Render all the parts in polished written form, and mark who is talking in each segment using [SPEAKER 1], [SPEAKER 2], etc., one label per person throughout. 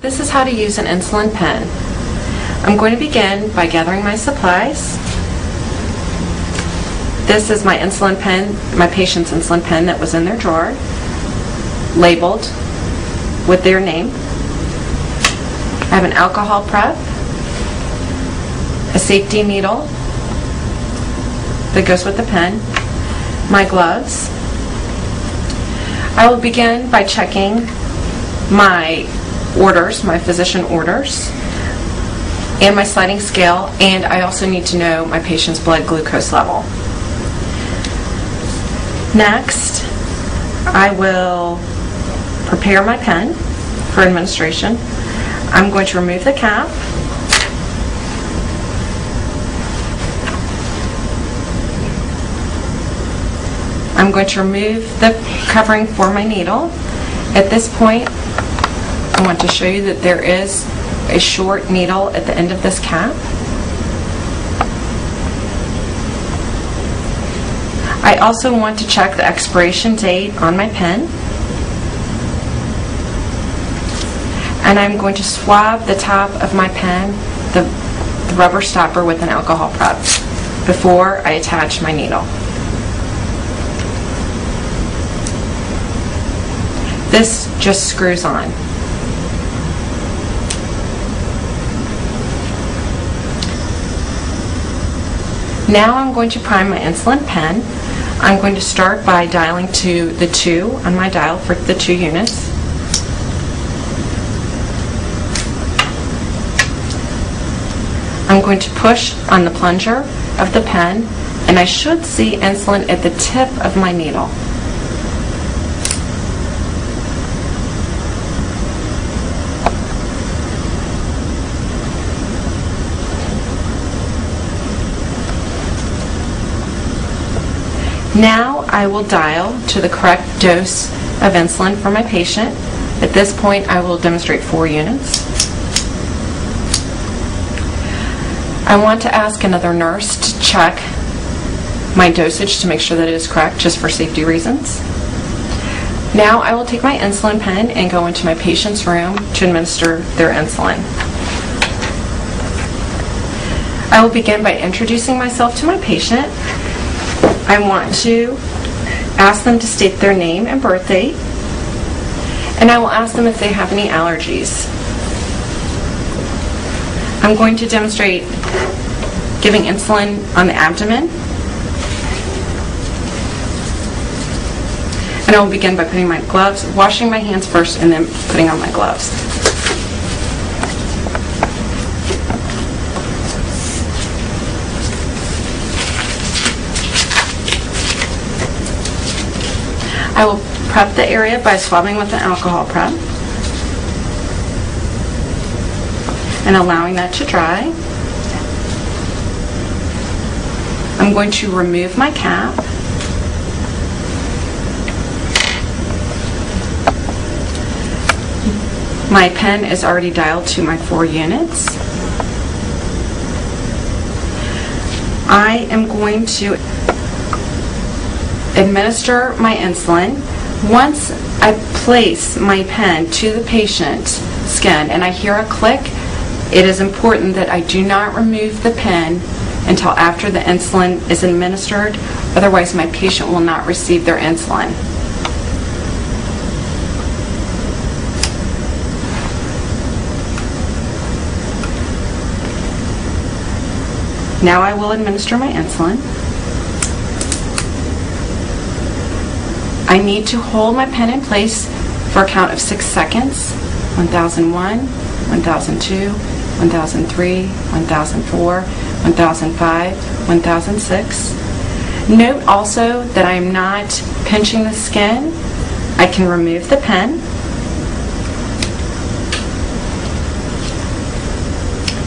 [SPEAKER 1] This is how to use an insulin pen. I'm going to begin by gathering my supplies. This is my insulin pen, my patient's insulin pen that was in their drawer, labeled with their name. I have an alcohol prep, a safety needle that goes with the pen, my gloves. I will begin by checking my orders, my physician orders, and my sliding scale, and I also need to know my patient's blood glucose level. Next, I will prepare my pen for administration. I'm going to remove the cap. I'm going to remove the covering for my needle. At this point, I want to show you that there is a short needle at the end of this cap. I also want to check the expiration date on my pen. And I'm going to swab the top of my pen, the rubber stopper, with an alcohol prep before I attach my needle. This just screws on. Now I'm going to prime my insulin pen. I'm going to start by dialing to the 2 on my dial for the 2 units. I'm going to push on the plunger of the pen, and I should see insulin at the tip of my needle. Now I will dial to the correct dose of insulin for my patient. At this point, I will demonstrate 4 units. I want to ask another nurse to check my dosage to make sure that it is correct, just for safety reasons. Now I will take my insulin pen and go into my patient's room to administer their insulin. I will begin by introducing myself to my patient. I want to ask them to state their name and birth date, and I will ask them if they have any allergies. I'm going to demonstrate giving insulin on the abdomen, and I will begin by putting my gloves, washing my hands first, and then putting on my gloves. I will prep the area by swabbing with an alcohol prep and allowing that to dry. I'm going to remove my cap. My pen is already dialed to my 4 units. I am going to administer my insulin. Once I place my pen to the patient's skin and I hear a click, it is important that I do not remove the pen until after the insulin is administered. Otherwise, my patient will not receive their insulin. Now I will administer my insulin. I need to hold my pen in place for a count of 6 seconds. 1001, 1002, 1003, 1004, 1005, 1006. Note also that I am not pinching the skin. I can remove the pen.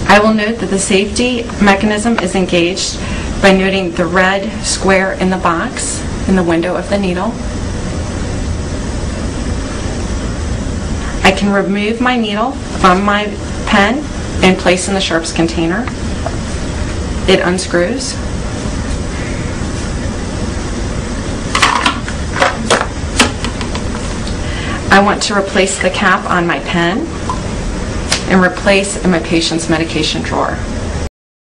[SPEAKER 1] I will note that the safety mechanism is engaged by noting the red square in the box in the window of the needle. I can remove my needle from my pen and place in the sharps container. It unscrews. I want to replace the cap on my pen. and replace in my patient's medication drawer.